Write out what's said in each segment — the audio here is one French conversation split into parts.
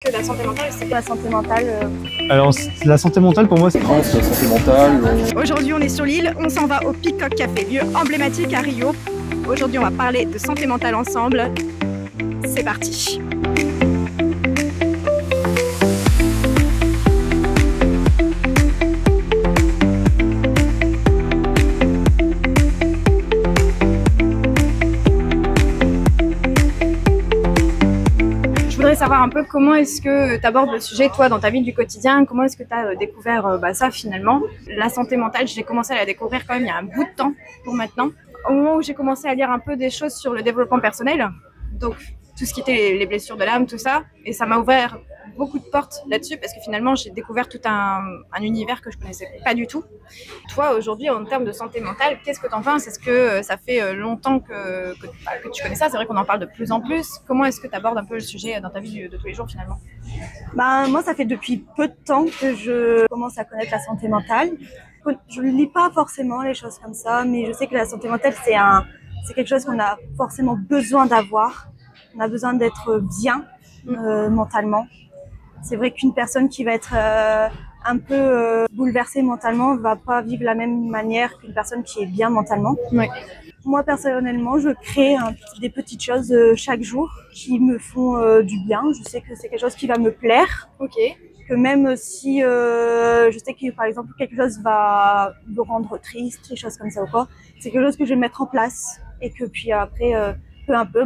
que la santé mentale, c'est La santé mentale. Alors, la santé mentale, pour moi, c'est... La santé mentale. Aujourd'hui, on est sur l'île, on s'en va au Peacock Café, lieu emblématique à Rio. Aujourd'hui, on va parler de santé mentale ensemble. C'est parti. Je voudrais savoir un peu comment est-ce que tu abordes le sujet, toi, dans ta vie du quotidien. Comment est-ce que tu as découvert ça, finalement. La santé mentale, j'ai commencé à la découvrir quand même il y a un bout de temps pour maintenant. Au moment où j'ai commencé à lire un peu des choses sur le développement personnel, donc tout ce qui était les blessures de l'âme, tout ça, et ça m'a ouvert beaucoup de portes là-dessus parce que finalement j'ai découvert tout un univers que je connaissais pas du tout. Toi aujourd'hui en termes de santé mentale, qu'est-ce que t'en penses? Est-ce que ça fait longtemps que tu connais ça? C'est vrai qu'on en parle de plus en plus. Comment est-ce que tu abordes un peu le sujet dans ta vie de tous les jours finalement? Moi, ça fait depuis peu de temps que je commence à connaître la santé mentale. Je ne lis pas forcément les choses comme ça, mais je sais que la santé mentale, c'est quelque chose qu'on a forcément besoin d'avoir. On a besoin d'être bien mentalement. C'est vrai qu'une personne qui va être un peu bouleversée mentalement va pas vivre la même manière qu'une personne qui est bien mentalement. Oui. Moi, personnellement, je crée des petites choses chaque jour qui me font du bien. Je sais que c'est quelque chose qui va me plaire. Ok. Que même si je sais que, par exemple, quelque chose va me rendre triste, des choses comme ça ou quoi, c'est quelque chose que je vais mettre en place et que puis après, peu à peu,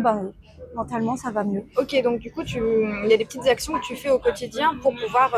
mentalement, ça va mieux. Ok, donc du coup, il y a des petites actions que tu fais au quotidien pour pouvoir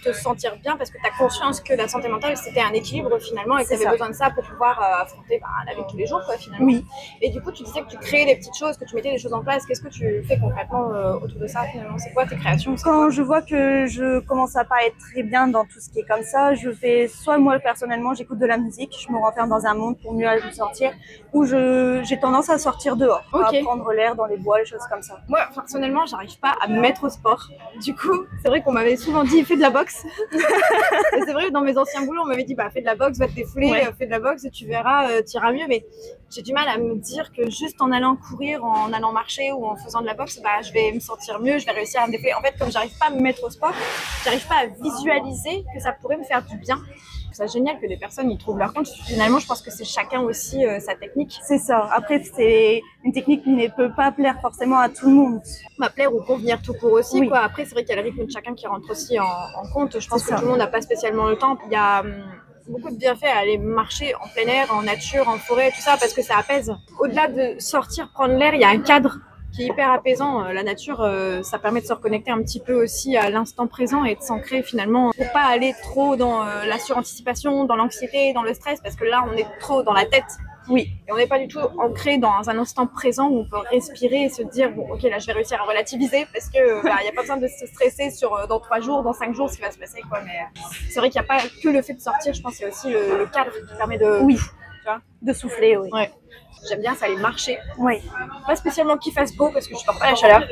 te sentir bien parce que tu as conscience que la santé mentale, c'était un équilibre finalement et que tu avais besoin de ça pour pouvoir affronter la vie de tous les jours, quoi, finalement. Oui. Et du coup, tu disais que tu créais des petites choses, que tu mettais des choses en place. Qu'est-ce que tu fais concrètement autour de ça, finalement? C'est quoi tes créations? Quand je vois que je commence à pas être très bien dans tout ce qui est comme ça, je fais soit moi, personnellement, j'écoute de la musique, je me renferme dans un monde pour mieux aller sortir, ou j'ai tendance à sortir dehors, à prendre l'air dans les bois, les choses comme ça. Moi, personnellement, j'arrive pas à me mettre au sport. Du coup, c'est vrai qu'on m'avait souvent dit fais de la boxe. Et c'est vrai, dans mes anciens boulots, on m'avait dit fais de la boxe, va te défouler, fais de la boxe et tu verras, tu iras mieux. Mais j'ai du mal à me dire que juste en allant courir, en allant marcher ou en faisant de la boxe, je vais me sentir mieux, je vais réussir à me défouler. En fait, comme j'arrive pas à me mettre au sport, j'arrive pas à visualiser que ça pourrait me faire du bien. C'est génial que des personnes y trouvent leur compte. Finalement, je pense que c'est chacun aussi sa technique. C'est ça. Après, c'est une technique qui ne peut pas plaire forcément à tout le monde. Plaire ou convenir tout court aussi. Quoi. Après, c'est vrai qu'il y a le rythme de chacun qui rentre aussi en compte. Je pense que tout le monde n'a pas spécialement le temps. Il y a beaucoup de bienfaits à aller marcher en plein air, en nature, en forêt, tout ça, parce que ça apaise. Au-delà de sortir, prendre l'air, il y a un cadre qui est hyper apaisant. La nature, ça permet de se reconnecter un petit peu aussi à l'instant présent et de s'ancrer finalement pour pas aller trop dans la suranticipation, dans l'anxiété, dans le stress, parce que là, on est trop dans la tête. Oui. Et on n'est pas du tout ancré dans un instant présent où on peut respirer et se dire bon, ok, là, je vais réussir à relativiser parce que il y a pas besoin de se stresser sur dans 3 jours, dans 5 jours, ce qui va se passer, quoi. Mais c'est vrai qu'il n'y a pas que le fait de sortir. Je pense qu'il y a aussi le cadre qui permet de de souffler. Oui. Ouais. J'aime bien ça, aller marcher. Oui. Pas spécialement qu'il fasse beau parce que je supporte pas la chaleur,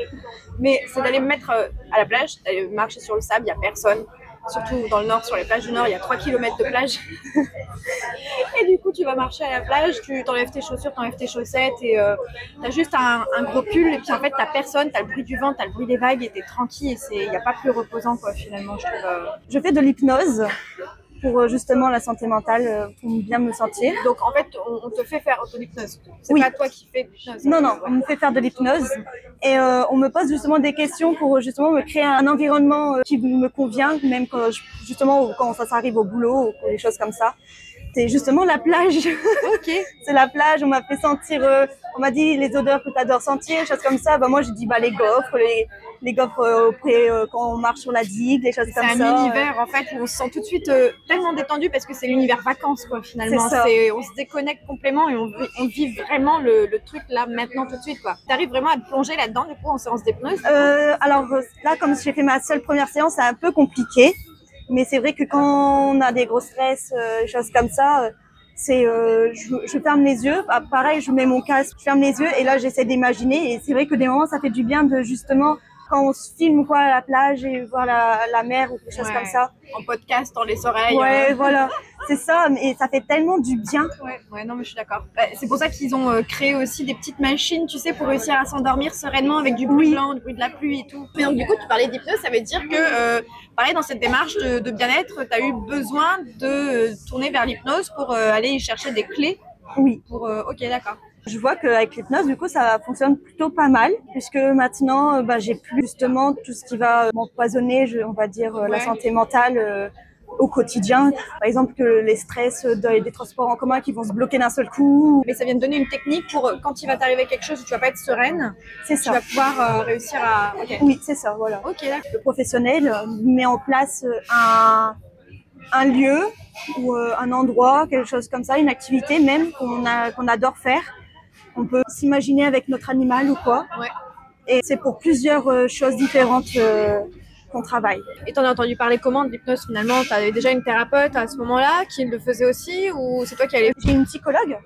mais c'est d'aller me mettre à la plage, d'aller marcher sur le sable, il n'y a personne. Surtout dans le nord, sur les plages du nord, il y a 3 km de plage. Et du coup, tu vas marcher à la plage, tu t'enlèves tes chaussures, t'enlèves tes chaussettes et t'as juste un gros pull. Et puis en fait, t'as personne, t'as le bruit du vent, t'as le bruit des vagues et t'es tranquille. Et il n'y a pas plus reposant, quoi, finalement, je trouve. Je fais de l'hypnose pour justement la santé mentale, pour bien me sentir. Donc en fait, on te fait faire de l'hypnose. C'est pas toi qui fais de l'hypnose. Non, on me fait faire de l'hypnose et on me pose justement des questions pour justement me créer un environnement qui me convient, même quand quand ça arrive au boulot ou des choses comme ça. C'est justement la plage. Ok. C'est la plage, on m'a fait sentir, on m'a dit les odeurs que tu adores sentir, choses comme ça. Moi j'ai dit les gaufres, les gaufres quand on marche sur la digue, des choses comme ça. C'est un univers en fait où on se sent tout de suite tellement détendu parce que c'est l'univers vacances, quoi, finalement. On se déconnecte complètement et on vit vraiment le truc là maintenant tout de suite, quoi. T'arrives vraiment à te plonger là-dedans du coup en séance d'hypnose? Alors là, comme j'ai fait ma seule première séance, c'est un peu compliqué. Mais c'est vrai que quand on a des gros stress, choses comme ça, je ferme les yeux. Pareil, je mets mon casque, je ferme les yeux et là j'essaie d'imaginer. Et c'est vrai que des moments ça fait du bien de justement quand on se filme quoi à la plage et voir la mer ou des choses comme ça. En podcast, dans les oreilles. Ouais, voilà. c'est ça, mais ça fait tellement du bien. Ouais, non, mais je suis d'accord. C'est pour ça qu'ils ont créé aussi des petites machines, tu sais, pour réussir à s'endormir sereinement avec du bruit blanc, du bruit de la pluie et tout. Mais donc, du coup, tu parlais d'hypnose, ça veut dire que, pareil, dans cette démarche de bien-être, tu as eu besoin de tourner vers l'hypnose pour aller y chercher des clés. Oui. Ok, d'accord. Je vois qu'avec l'hypnose, du coup, ça fonctionne plutôt pas mal, puisque maintenant, j'ai plus justement tout ce qui va m'empoisonner, on va dire, la santé mentale au quotidien. Par exemple, que les stress des transports en commun qui vont se bloquer d'un seul coup. Mais ça vient de donner une technique pour quand il va t'arriver quelque chose où tu vas pas être sereine, c'est ça. Tu vas pouvoir réussir à... Okay. Oui, c'est ça, voilà. Ok, d'accord. Le professionnel met en place un lieu ou un endroit, quelque chose comme ça, une activité même qu'on adore faire. On peut s'imaginer avec notre animal ou quoi. Ouais. Et c'est pour plusieurs choses différentes qu'on travaille. Et t'en as entendu parler comment de l'hypnose finalement? T'avais déjà une thérapeute à ce moment-là qui le faisait aussi ou c'est toi qui allais? J'ai une psychologue.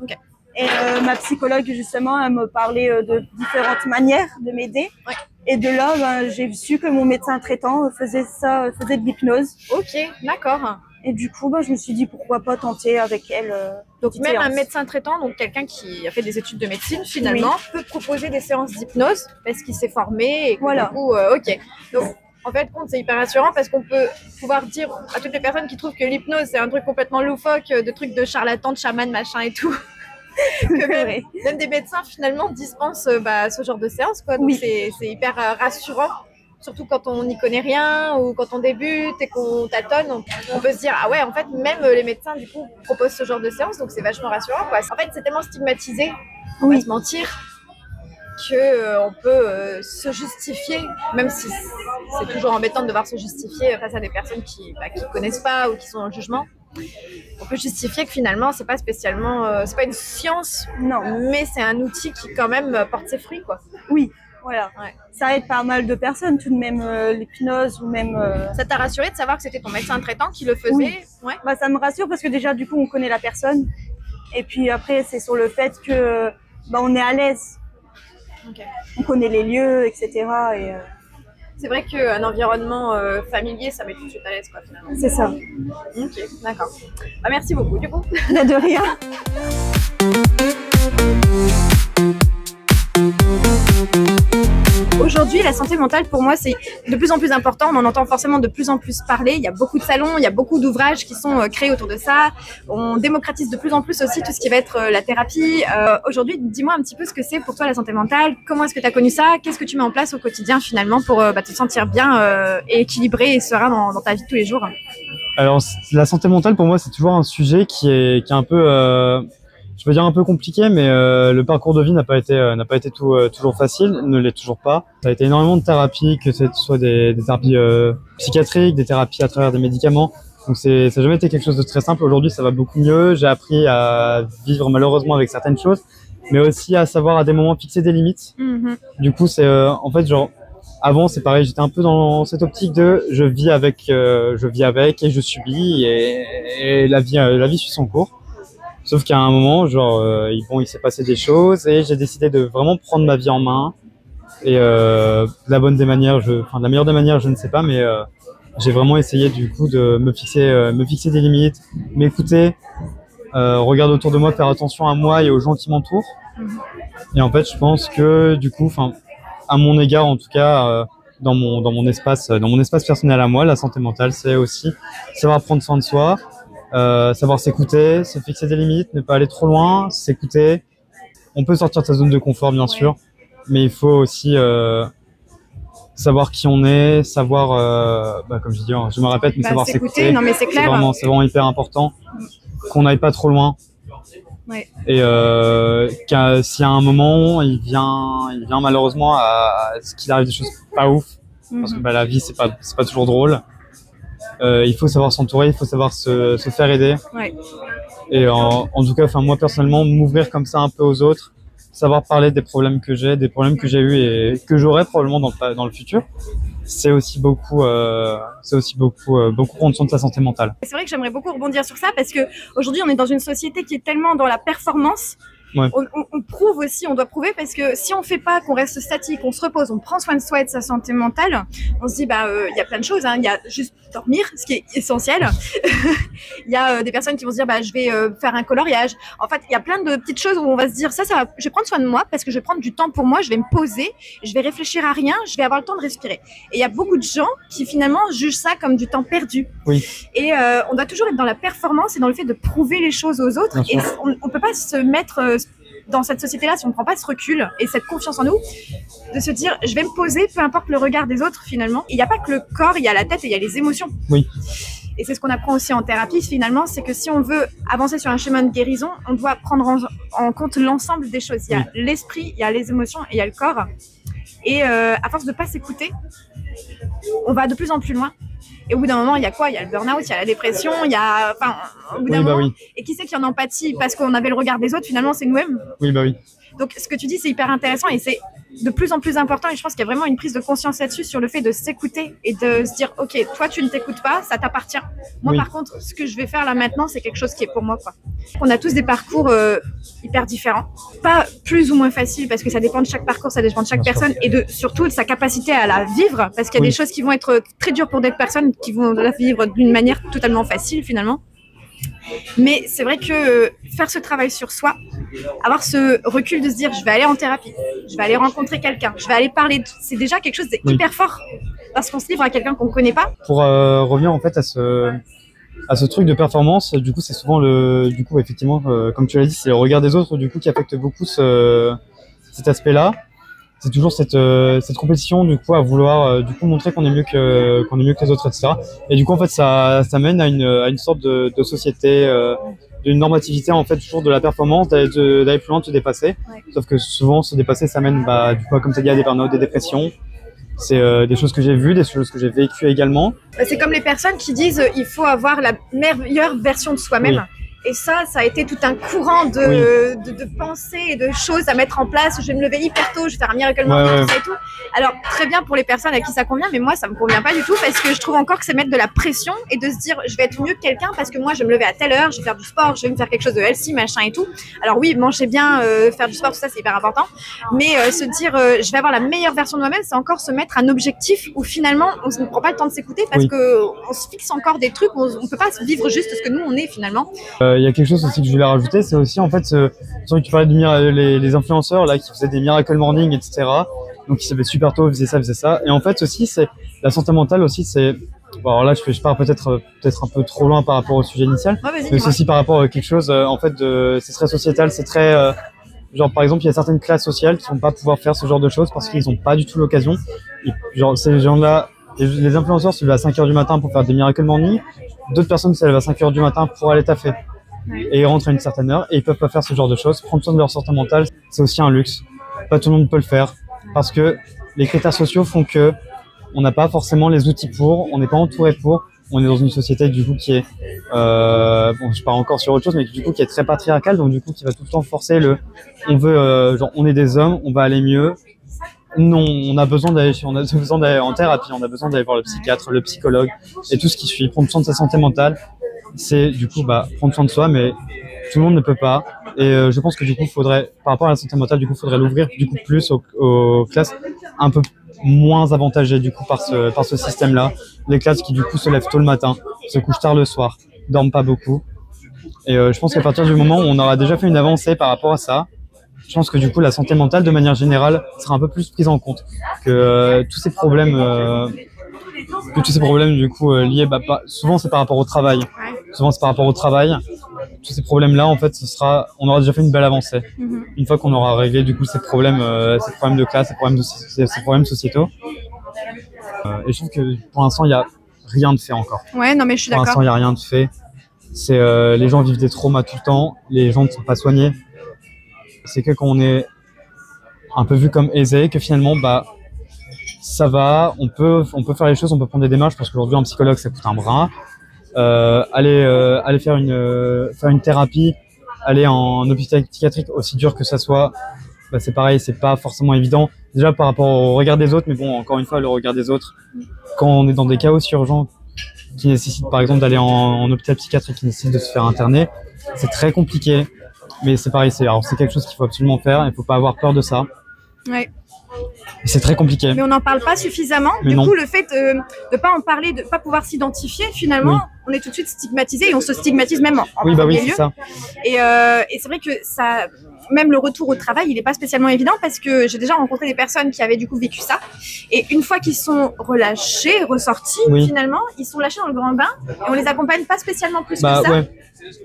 Ok. Et ma psychologue justement, elle me parlait de différentes manières de m'aider. Ouais. Et de là, j'ai su que mon médecin traitant faisait de l'hypnose. Ok, d'accord. Et du coup, je me suis dit pourquoi pas tenter avec elle. Donc même un médecin traitant, donc quelqu'un qui a fait des études de médecine finalement, peut proposer des séances d'hypnose parce qu'il s'est formé et que voilà. Du coup, ok. Donc en fait, c'est hyper rassurant parce qu'on peut pouvoir dire à toutes les personnes qui trouvent que l'hypnose c'est un truc complètement loufoque, de trucs de charlatan, de chaman, machin et tout. que même des médecins finalement dispensent ce genre de séance, quoi. Donc c'est hyper rassurant. Surtout quand on n'y connaît rien ou quand on débute et qu'on tâtonne, on peut se dire ah ouais, en fait même les médecins du coup proposent ce genre de séance, donc c'est vachement rassurant, quoi. En fait c'est tellement stigmatisé, on va se mentir, que on peut se justifier, même si c'est toujours embêtant de devoir se justifier face à des personnes qui connaissent pas ou qui sont dans le jugement. On peut justifier que finalement c'est pas spécialement, c'est pas une science, non, mais c'est un outil qui quand même porte ses fruits, quoi. Oui. Voilà. Ouais. Ça aide pas mal de personnes, tout de même l'hypnose ou même. Ça t'a rassuré de savoir que c'était ton médecin traitant qui le faisait? Oui. Ouais. Ça me rassure parce que déjà du coup on connaît la personne et puis après c'est sur le fait que on est à l'aise. Okay. On connaît les lieux, etc. Et, c'est vrai qu'un environnement familier, ça met tout de suite à l'aise, quoi, finalement. C'est ça. Ok, d'accord. Merci beaucoup, du coup. De rien. Aujourd'hui, la santé mentale, pour moi, c'est de plus en plus important. On en entend forcément de plus en plus parler. Il y a beaucoup de salons, il y a beaucoup d'ouvrages qui sont créés autour de ça. On démocratise de plus en plus aussi tout ce qui va être la thérapie. Aujourd'hui, dis-moi un petit peu ce que c'est pour toi la santé mentale. Comment est-ce que tu as connu ça? Qu'est-ce que tu mets en place au quotidien finalement pour te sentir bien et équilibré et serein dans ta vie de tous les jours? Alors, la santé mentale, pour moi, c'est toujours un sujet qui est un peu... je peux dire un peu compliqué, mais le parcours de vie n'a pas été toujours facile, ne l'est toujours pas. Ça a été énormément de thérapies, que ce soit des thérapies psychiatriques, des thérapies à travers des médicaments. Donc ça n'a jamais été quelque chose de très simple. Aujourd'hui, ça va beaucoup mieux. J'ai appris à vivre malheureusement avec certaines choses, mais aussi à savoir à des moments fixer des limites. Mm-hmm. Du coup, c'est en fait genre avant, c'est pareil. J'étais un peu dans cette optique de je vis avec et je subis et la vie suit son cours. Sauf qu'à un moment, il s'est passé des choses et j'ai décidé de vraiment prendre ma vie en main. Et de la meilleure des manières, je ne sais pas, mais j'ai vraiment essayé du coup de me fixer des limites, m'écouter, regarder autour de moi, faire attention à moi et aux gens qui m'entourent. Et en fait, je pense que du coup, à mon égard en tout cas, dans mon espace personnel à moi, la santé mentale, c'est aussi savoir prendre soin de soi. Savoir s'écouter, se fixer des limites, ne pas aller trop loin, s'écouter. On peut sortir de sa zone de confort, bien sûr, mais il faut aussi savoir qui on est, savoir, comme je dis, je me répète, mais savoir s'écouter. Non, mais c'est clair. C'est vraiment hyper important qu'on n'aille pas trop loin. Ouais. Et si à un moment il vient malheureusement à ce qu'il arrive des choses pas ouf, parce que la vie c'est pas toujours drôle. Il faut savoir s'entourer, il faut savoir se faire aider. Ouais. Et en tout cas, moi personnellement, m'ouvrir comme ça un peu aux autres, savoir parler des problèmes que j'ai eus et que j'aurai probablement dans le futur, c'est aussi beaucoup prendre soin de sa santé mentale. C'est vrai que j'aimerais beaucoup rebondir sur ça parce que aujourd'hui, on est dans une société qui est tellement dans la performance Ouais. On prouve aussi, on doit prouver parce que si on fait pas, qu'on reste statique, on se repose, on prend soin de soi et de sa santé mentale, on se dit y a plein de choses, hein. Il y a juste dormir, ce qui est essentiel. Il y a des personnes qui vont se dire je vais faire un coloriage. En fait, il y a plein de petites choses où on va se dire je vais prendre soin de moi parce que je vais prendre du temps pour moi, je vais me poser, je vais réfléchir à rien, je vais avoir le temps de respirer. Et il y a beaucoup de gens qui finalement jugent ça comme du temps perdu. Oui. Et on doit toujours être dans la performance et dans le fait de prouver les choses aux autres. Et on peut pas se mettre dans cette société-là si on ne prend pas ce recul et cette confiance en nous, de se dire je vais me poser, peu importe le regard des autres finalement. Il n'y a pas que le corps, il y a la tête et il y a les émotions. Oui. Et c'est ce qu'on apprend aussi en thérapie finalement, c'est que si on veut avancer sur un chemin de guérison, on doit prendre en compte l'ensemble des choses. Il y a l'esprit, il y a les émotions et il y a le corps. Et à force de ne pas s'écouter, on va de plus en plus loin. Et au bout d'un moment, il y a quoi? Il y a le burn-out, il y a la dépression, il y a... Enfin, au bout d'un moment... Et qui c'est qui en empathie parce qu'on avait le regard des autres? Finalement, c'est nous-mêmes. Oui, oui. Donc, ce que tu dis, c'est hyper intéressant et c'est de plus en plus important. Et je pense qu'il y a vraiment une prise de conscience là-dessus sur le fait de s'écouter et de se dire, OK, toi, tu ne t'écoutes pas, ça t'appartient. Moi, par contre, ce que je vais faire là maintenant, c'est quelque chose qui est pour moi, quoi. On a tous des parcours hyper différents. Pas plus ou moins faciles parce que ça dépend de chaque parcours, ça dépend de chaque personne et surtout de sa capacité à la vivre parce qu'il y a des choses qui vont être très dures pour des personnes qui vont la vivre d'une manière totalement facile finalement. Mais c'est vrai que faire ce travail sur soi, avoir ce recul de se dire je vais aller en thérapie, je vais aller rencontrer quelqu'un, je vais aller parler, c'est déjà quelque chose d'hyper fort parce qu'on se livre à quelqu'un qu'on ne connaît pas. Pour revenir en fait à ce truc de performance, du coup c'est souvent effectivement comme tu l'as dit, c'est le regard des autres du coup qui affecte beaucoup cet aspect-là. C'est toujours cette compétition du coup à vouloir du coup montrer qu'on est mieux que les autres, etc. Et du coup en fait ça mène à une sorte de société, d'une normativité en fait toujours de la performance, d'aller plus loin, de se dépasser. Ouais. Sauf que souvent se dépasser ça mène du coup comme tu as dit à des burn-out, des dépressions. C'est des choses que j'ai vues, des choses que j'ai vécues également. C'est comme les personnes qui disent il faut avoir la meilleure version de soi-même. Oui. Et ça a été tout un courant de pensées et de choses à mettre en place. Je vais me lever hyper tôt, je vais faire un miracle morning, tout ça et tout. Alors, très bien pour les personnes à qui ça convient, mais moi, ça me convient pas du tout parce que je trouve encore que c'est mettre de la pression et de se dire, je vais être mieux que quelqu'un parce que moi, je vais me lever à telle heure, je vais faire du sport, je vais me faire quelque chose de healthy, machin et tout. Alors oui, manger bien, faire du sport, tout ça, c'est hyper important. Mais se dire, je vais avoir la meilleure version de moi-même, c'est encore se mettre un objectif où finalement, on ne prend pas le temps de s'écouter parce qu'on se fixe encore des trucs, on peut pas vivre juste ce que nous, on est finalement. Il y a quelque chose aussi que je voulais rajouter, c'est aussi en fait, tu parlais de les influenceurs là qui faisaient des miracle morning, etc. Donc ils se levaient super tôt, faisaient ça. Et en fait aussi, c'est la santé mentale aussi, c'est bon, alors là je pars peut-être un peu trop loin par rapport au sujet initial, mais c'est aussi par rapport à quelque chose en fait c'est très sociétal, c'est très genre par exemple il y a certaines classes sociales qui vont pas pouvoir faire ce genre de choses parce qu'ils n'ont pas du tout l'occasion. Et genre ces gens-là, les influenceurs se lèvent à 5h du matin pour faire des miracle morning, d'autres personnes se lèvent à 5h du matin pour aller taffer. Et ils rentrent à une certaine heure et ils peuvent pas faire ce genre de choses. Prendre soin de leur santé mentale, c'est aussi un luxe. Pas tout le monde peut le faire parce que les critères sociaux font que on n'a pas forcément les outils pour, on n'est pas entouré pour. On est dans une société du coup qui est, bon, je pars encore sur autre chose, mais du coup qui est très patriarcale, donc du coup qui va tout le temps forcer on veut, genre on est des hommes, on va aller mieux. Non, on a besoin d'aller en thérapie, on a besoin d'aller voir le psychiatre, le psychologue et tout ce qui suit, prendre soin de sa santé mentale. C'est du coup prendre soin de soi, mais tout le monde ne peut pas. Et je pense que du coup, faudrait, par rapport à la santé mentale, du coup, faudrait l'ouvrir du coup plus aux classes un peu moins avantagées du coup par ce système-là. Les classes qui du coup se lèvent tôt le matin, se couchent tard le soir, dorment pas beaucoup. Et je pense qu'à partir du moment où on aura déjà fait une avancée par rapport à ça, je pense que du coup la santé mentale de manière générale sera un peu plus prise en compte. Que tous ces problèmes du coup liés, souvent c'est par rapport au travail. Souvent c'est par rapport au travail. Tous ces problèmes-là, en fait, on aura déjà fait une belle avancée. Une fois qu'on aura réglé du coup ces problèmes de classe, ces problèmes sociétaux. Et je trouve que pour l'instant il y a rien de fait encore. Ouais, non mais je suis d'accord. Pour l'instant il y a rien de fait. C'est les gens vivent des traumas tout le temps. Les gens ne sont pas soignés. C'est que quand on est un peu vu comme aisé, que finalement ça va, on peut faire les choses, on peut prendre des démarches parce qu'aujourd'hui un psychologue ça coûte un bras. Aller faire une thérapie, aller en hôpital psychiatrique, aussi dur que ça soit, c'est pareil, c'est pas forcément évident. Déjà par rapport au regard des autres, mais bon, encore une fois, le regard des autres, quand on est dans des cas aussi urgents qui nécessitent par exemple d'aller en hôpital psychiatrique, qui nécessitent de se faire interner, c'est très compliqué. Mais c'est pareil, c'est quelque chose qu'il faut absolument faire. Il faut pas avoir peur de ça. Ouais. C'est très compliqué. Mais on n'en parle pas suffisamment. Mais du non. coup, le fait de pas en parler, de pas pouvoir s'identifier, finalement, Oui. on est tout de suite stigmatisé et on se stigmatise même en Oui, bah oui, premier c'est lieu. ça. Et c'est vrai que ça, même le retour au travail, il n'est pas spécialement évident parce que j'ai déjà rencontré des personnes qui avaient du coup vécu ça. Et une fois qu'ils sont relâchés, ressortis, Oui. finalement, ils sont lâchés dans le grand bain et on les accompagne pas spécialement plus Bah que ça. ouais.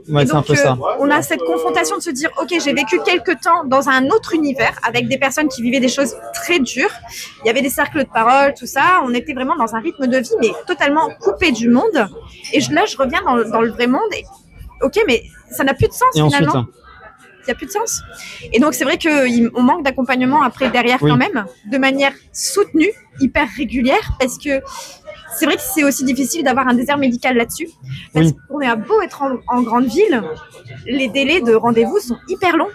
Ouais, Et c'est un donc, peu ça. on a cette confrontation de se dire, ok, j'ai vécu quelques temps dans un autre univers avec des personnes qui vivaient des choses très dures. Il y avait des cercles de parole, tout ça. On était vraiment dans un rythme de vie, mais totalement coupé du monde. Et là, je reviens dans le vrai monde. Et, ok, mais ça n'a plus de sens Et ensuite, finalement. Il n'y a plus de sens. Et donc, c'est vrai qu'on manque d'accompagnement après derrière Oui. quand même, de manière soutenue, hyper régulière, parce que c'est vrai que c'est aussi difficile d'avoir un désert médical là-dessus. Parce Oui. qu'on a beau être en grande ville, les délais de rendez-vous sont hyper longs.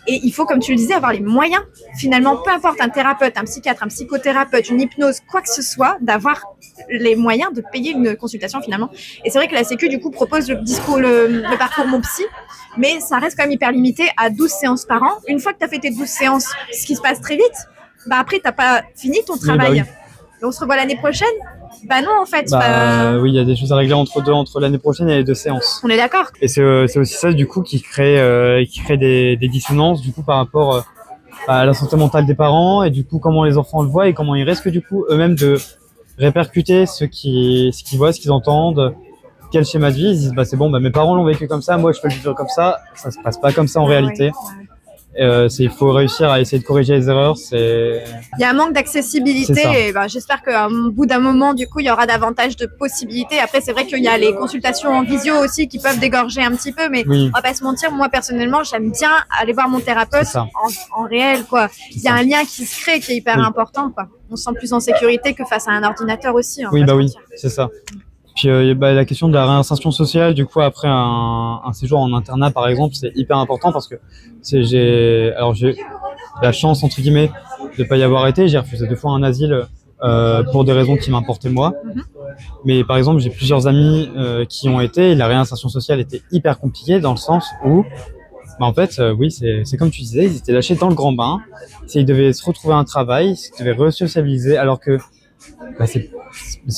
Et il faut, comme tu le disais, avoir les moyens, finalement, peu importe un thérapeute, un psychiatre, un psychothérapeute, une hypnose, quoi que ce soit, d'avoir les moyens de payer une consultation finalement. Et c'est vrai que la Sécu, du coup, propose le parcours Mon Psy, mais ça reste quand même hyper limité à 12 séances par an. Une fois que tu as fait tes 12 séances, ce qui se passe très vite, bah après, tu n'as pas fini ton travail. Oui. Et on se revoit l'année prochaine. Bah non, en fait. Oui, il y a des choses à régler entre l'année prochaine et les 2 séances. On est d'accord. Et c'est aussi ça, du coup, qui crée des dissonances, du coup, par rapport à la santé mentale des parents et du coup, comment les enfants le voient et comment ils risquent, du coup, eux-mêmes de répercuter ce qu'ils voient, ce qu'ils entendent, quel schéma de vie. Ils se disent, bah, c'est bon, bah, mes parents l'ont vécu comme ça, moi, je peux le vivre comme ça. Ça se passe pas comme ça en réalité. Ouais. Il faut réussir à essayer de corriger les erreurs. Il y a un manque d'accessibilité et ben, j'espère qu'à bout d'un moment, du coup, il y aura davantage de possibilités. Après, c'est vrai qu'il y a les consultations en visio aussi qui peuvent dégorger un petit peu, mais Oui. on va pas se mentir, moi personnellement, j'aime bien aller voir mon thérapeute en réel, quoi. Il y a un lien qui se crée qui est hyper important, quoi. On se sent plus en sécurité que face à un ordinateur aussi. Oui, bah oui, c'est ça. Puis la question de la réinsertion sociale, du coup, après un séjour en internat, par exemple, c'est hyper important parce que j'ai la chance, entre guillemets, de pas y avoir été. J'ai refusé 2 fois un asile pour des raisons qui m'importaient moi. Mais par exemple, j'ai plusieurs amis qui ont été, et la réinsertion sociale était hyper compliquée dans le sens où, bah, en fait, oui, c'est comme tu disais, ils étaient lâchés dans le grand bain. Ils devaient se retrouver un travail, ils devaient re-socialiser, alors que bah, c'est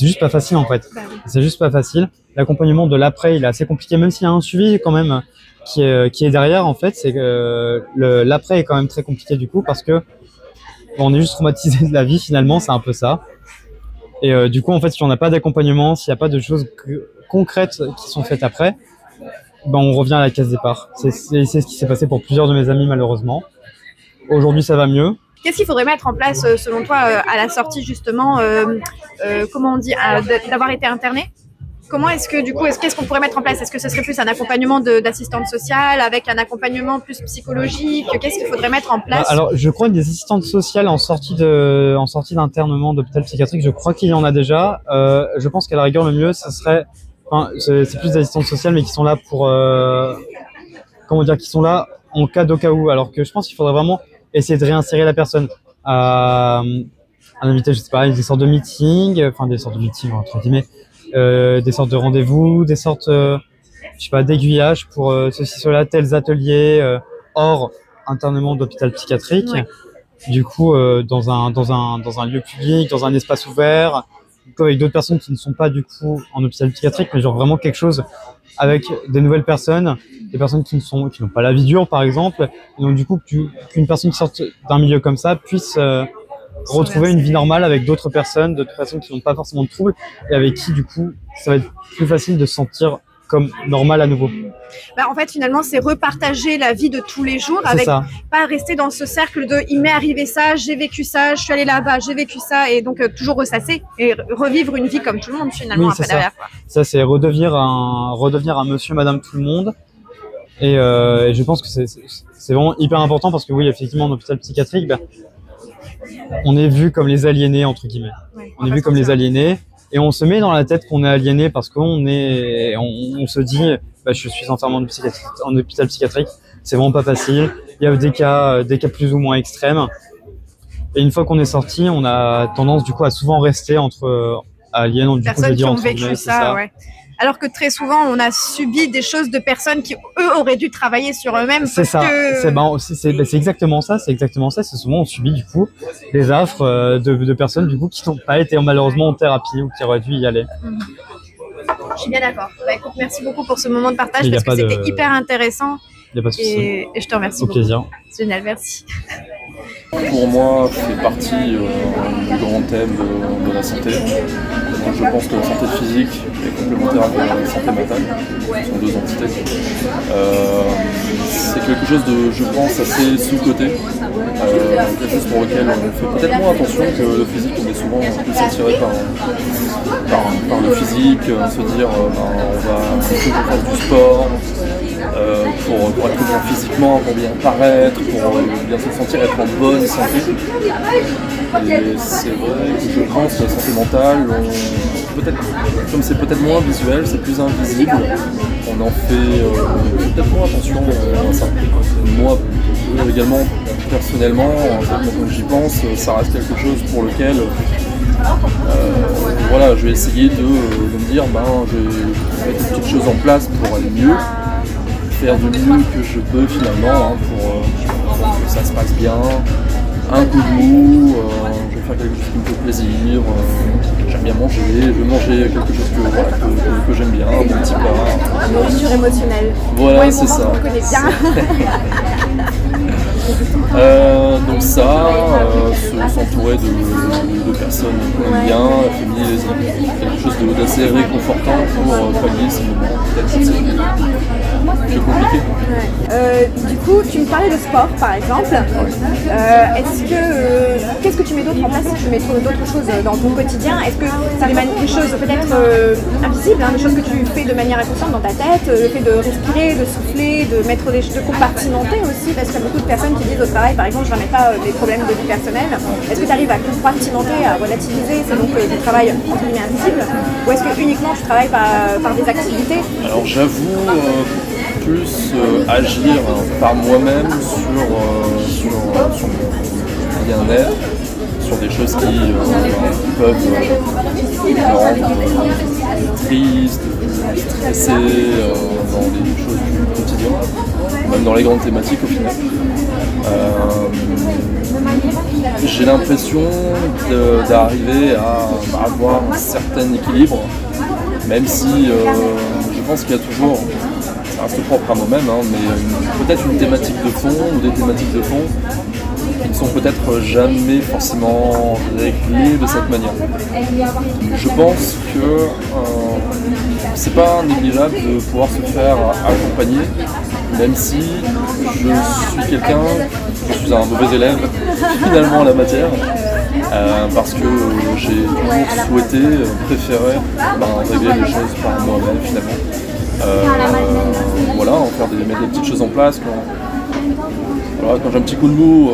juste pas facile en fait. C'est juste pas facile. L'accompagnement de l'après, il est assez compliqué, même s'il y a un suivi quand même qui est derrière en fait. C'est que l'après est quand même très compliqué du coup parce que on est juste traumatisé de la vie finalement, c'est un peu ça. Et du coup en fait, si on n'a pas d'accompagnement, s'il n'y a pas de choses concrètes qui sont faites après, ben on revient à la case départ. C'est ce qui s'est passé pour plusieurs de mes amis malheureusement. Aujourd'hui, ça va mieux. Qu'est-ce qu'il faudrait mettre en place, selon toi, à la sortie, justement, comment on dit, d'avoir été interné? Comment est-ce que, du coup, qu'est-ce qu'on pourrait mettre en place? Est-ce que ce serait plus un accompagnement d'assistante sociale avec un accompagnement plus psychologique? Qu'est-ce qu'il faudrait mettre en place? Alors, je crois que des assistantes sociales en sortie d'internement d'hôpital psychiatrique, je crois qu'il y en a déjà. Je pense qu'à la rigueur, le mieux, ça serait, c'est plus des assistantes sociales, mais qui sont là pour, qui sont là en cas d'au cas où. Alors que je pense qu'il faudrait vraiment essayer de réinsérer la personne à inviter, je sais pas, des sortes de meetings, entre guillemets, des sortes de rendez-vous, des sortes, je sais pas, d'aiguillage pour ceci, cela, tels ateliers hors internement d'hôpital psychiatrique. Ouais. Du coup, dans un lieu public, dans un espace ouvert, avec d'autres personnes qui ne sont pas du coup en hôpital psychiatrique, mais genre vraiment quelque chose avec des nouvelles personnes, des personnes qui n'ont pas la vie dure par exemple, et donc du coup qu'une personne qui sort d'un milieu comme ça puisse retrouver une vie normale avec d'autres personnes qui n'ont pas forcément de troubles et avec qui du coup ça va être plus facile de se sentir comme normal à nouveau. Bah, en fait, finalement, c'est repartager la vie de tous les jours avec pas rester dans ce cercle de il m'est arrivé ça, j'ai vécu ça, je suis allé là-bas, j'ai vécu ça, et donc toujours ressasser et revivre une vie comme tout le monde finalement. Oui, après derrière. Ça, c'est redevenir un monsieur, madame, tout le monde. Et je pense que c'est vraiment hyper important parce que oui, effectivement, en hôpital psychiatrique, on est vu comme les aliénés entre guillemets. Ouais, on est vu comme les aliénés. Et on se met dans la tête qu'on est aliéné parce on se dit, je suis enfermé en hôpital psychiatrique. C'est vraiment pas facile. Il y a des cas plus ou moins extrêmes. Et une fois qu'on est sorti, on a tendance du coup à souvent rester entre aliens. Personnes qui ont vécu ça, ouais. alors que très souvent on a subi des choses de personnes qui eux auraient dû travailler sur eux-mêmes. C'est ça. C'est exactement ça. C'est exactement ça. C'est souvent on subit du coup des affres de personnes du coup qui n'ont pas été malheureusement en thérapie ou qui auraient dû y aller. Je suis bien d'accord. Bah, écoute, merci beaucoup pour ce moment de partage parce que c'était hyper intéressant. Il n'y a pas de souci. Et je te remercie beaucoup. Au plaisir. Génial, merci. Pour moi, fait partie du grand thème de la santé. Donc, je pense que la santé physique est complémentaire avec la santé mentale. Ce sont deux entités. C'est quelque chose de, je pense, assez sous-coté. Quelque chose pour lequel on fait peut-être moins attention que le physique. On est souvent plus attiré par le physique, se dire on va faire du sport. Pour être bien physiquement, pour bien paraître, pour bien se sentir, être en bonne santé. Et c'est vrai que je pense que la santé mentale, comme c'est peut-être moins visuel, c'est plus invisible, on en fait peut-être moins attention à ça. Moi, également, personnellement, quand j'y pense, ça reste quelque chose pour lequel voilà, je vais essayer de me dire, je vais mettre des petites choses en place pour aller mieux. Faire du mieux que je peux finalement pour que ça se passe bien, un coup de mou, je vais faire quelque chose qui me fait plaisir, j'aime bien manger, je vais manger quelque chose que j'aime bien, un bon petit plat. Nourriture émotionnelle. Voilà, c'est ça. On connaît bien. Donc ça, s'entourer de personnes qu'on aime bien, la famille, les amis, quelque chose d'assez réconfortant pour pallier ces moments peut-être plus compliqués. Du coup, tu me parlais de sport par exemple. Qu'est-ce que tu mets d'autre en place? Tu mets d'autres choses dans ton quotidien? Est-ce que c'est des choses peut-être invisibles, des choses que tu fais de manière inconsciente dans ta tête, le fait de respirer, de souffler, de compartimenter aussi, parce qu'il y a beaucoup de personnes qui disent au travail, par exemple, je ne ramène pas des problèmes de vie personnelle. Est-ce que tu arrives à compartimenter, à relativiser, c'est donc du travail entre guillemets invisible, ou est-ce que uniquement tu travailles par des activités? Alors j'avoue plus agir par moi-même sur mon bien-être, sur des choses qui peuvent me rendre triste, stressé dans les choses du quotidien, même dans les grandes thématiques au final. J'ai l'impression d'arriver à avoir un certain équilibre, même si je pense qu'il y a toujours, ça reste propre à moi-même, mais peut-être une thématique de fond ou des thématiques de fond qui ne sont peut-être jamais forcément réglées de cette manière. Je pense que c'est pas négligeable de pouvoir se faire accompagner, même si je suis je suis un mauvais élève finalement en la matière, parce que j'ai toujours souhaité, préféré régler les choses par moi-même finalement. Voilà, mettre des petites choses en place. Quand j'ai un petit coup de mou,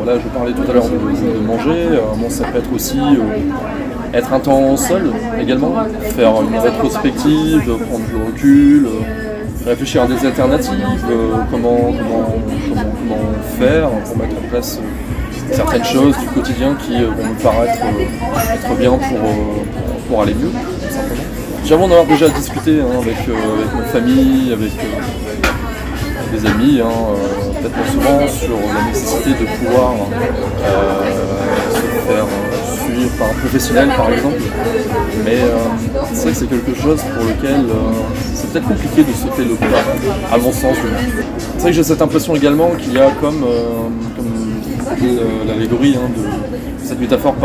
je parlais tout à l'heure de manger, ça peut être aussi être un temps seul également, faire une rétrospective, prendre du recul, réfléchir à des alternatives, comment faire pour mettre en place certaines choses du quotidien qui vont me paraître être bien pour aller mieux, tout simplement. J'avoue en avoir déjà discuté avec ma famille, avec des amis, peut-être moins souvent, sur la nécessité de pouvoir se faire suivre par un professionnel par exemple. Mais c'est vrai que c'est quelque chose pour lequel c'est peut-être compliqué de sauter le pas, à mon sens. C'est vrai que j'ai cette impression également qu'il y a comme l'allégorie cette métaphore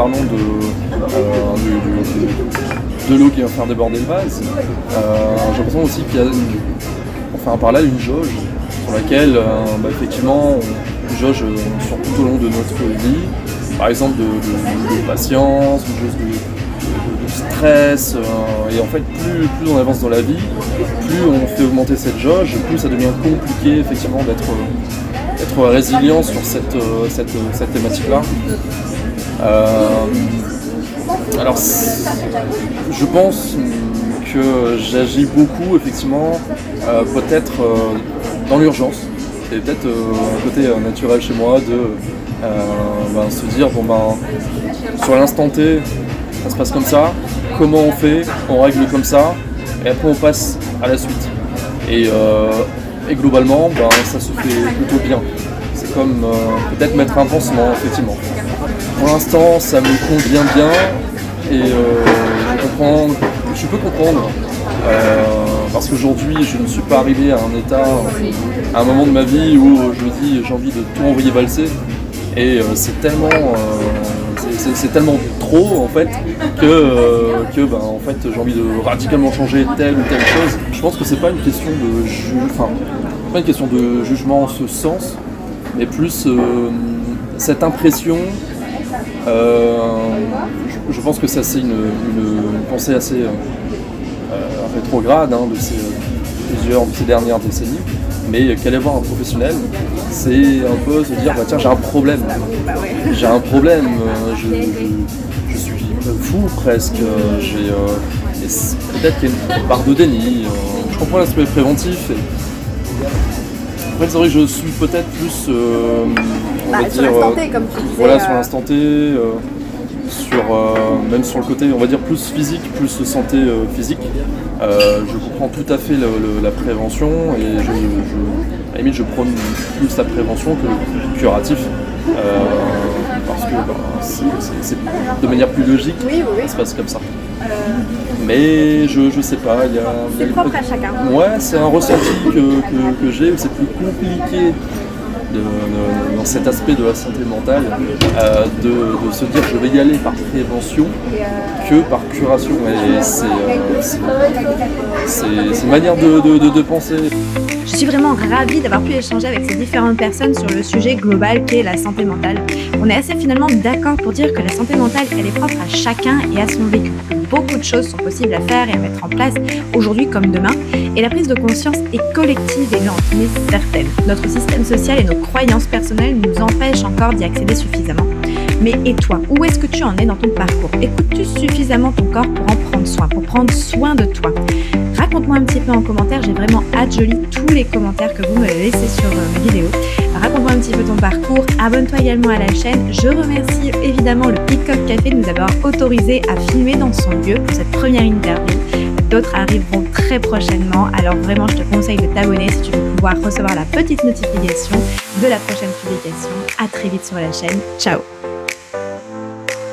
de l'eau qui va faire déborder le vase. J'ai l'impression aussi qu'il y a en parallèle une jauge sur laquelle effectivement on jauge sur tout au long de notre vie, par exemple de patience, une jauge de stress, et en fait plus on avance dans la vie, plus on fait augmenter cette jauge, plus ça devient compliqué effectivement d'être résilient sur cette thématique-là. Alors, je pense que j'agis beaucoup, effectivement, peut-être dans l'urgence. C'est peut-être un côté naturel chez moi de se dire, sur l'instant T, ça se passe comme ça, comment on fait, on règle comme ça, et après on passe à la suite. Et globalement, ça se fait plutôt bien. C'est comme peut-être mettre un pansement, effectivement. Pour l'instant, ça me convient bien et je peux comprendre. Parce qu'aujourd'hui, je ne suis pas arrivé à un état, à un moment de ma vie où je me dis j'ai envie de tout envoyer valser. Et c'est tellement trop en fait que en fait j'ai envie de radicalement changer telle ou telle chose. Je pense que c'est pas une question de jugement en ce sens, mais plus cette impression. Je pense que ça c'est une pensée assez rétrograde de ces dernières décennies. Mais qu'aller voir un professionnel, c'est un peu se dire tiens, j'ai un problème, je suis fou presque, peut-être qu'il y a une part de déni, je comprends l'aspect préventif. En fait, c'est vrai que je suis peut-être plus, on va dire, sur l'instant T, comme tu disais. Voilà, sur l'instant T, même sur le côté, on va dire, plus physique, plus santé physique. Je comprends tout à fait la prévention et à la limite je prône plus la prévention que le curatif parce que c'est de manière plus logique, ça se passe comme ça. Mais je sais pas, c'est propre à chacun. Ouais, c'est un ressenti que j'ai, c'est plus compliqué dans cet aspect de la santé mentale, de se dire je vais y aller par prévention que par curation. Et c'est une manière de penser. Je suis vraiment ravie d'avoir pu échanger avec ces différentes personnes sur le sujet global qu'est la santé mentale. On est assez finalement d'accord pour dire que la santé mentale, elle est propre à chacun et à son vécu. Beaucoup de choses sont possibles à faire et à mettre en place aujourd'hui comme demain. Et la prise de conscience est collective et lente, mais certaine. Notre système social et nos croyances personnelles nous empêchent encore d'y accéder suffisamment. Mais et toi, où est-ce que tu en es dans ton parcours? Écoutes-tu suffisamment ton corps pour en prendre soin, pour prendre soin de toi? Raconte-moi un petit peu en commentaire, j'ai vraiment hâte, je lis tous les commentaires que vous me laissez sur mes vidéos. Raconte-moi un petit peu ton parcours, abonne-toi également à la chaîne. Je remercie évidemment le Peacock Café de nous avoir autorisé à filmer dans son lieu pour cette première interview. D'autres arriveront très prochainement, alors vraiment je te conseille de t'abonner si tu veux pouvoir recevoir la petite notification de la prochaine publication. À très vite sur la chaîne, ciao!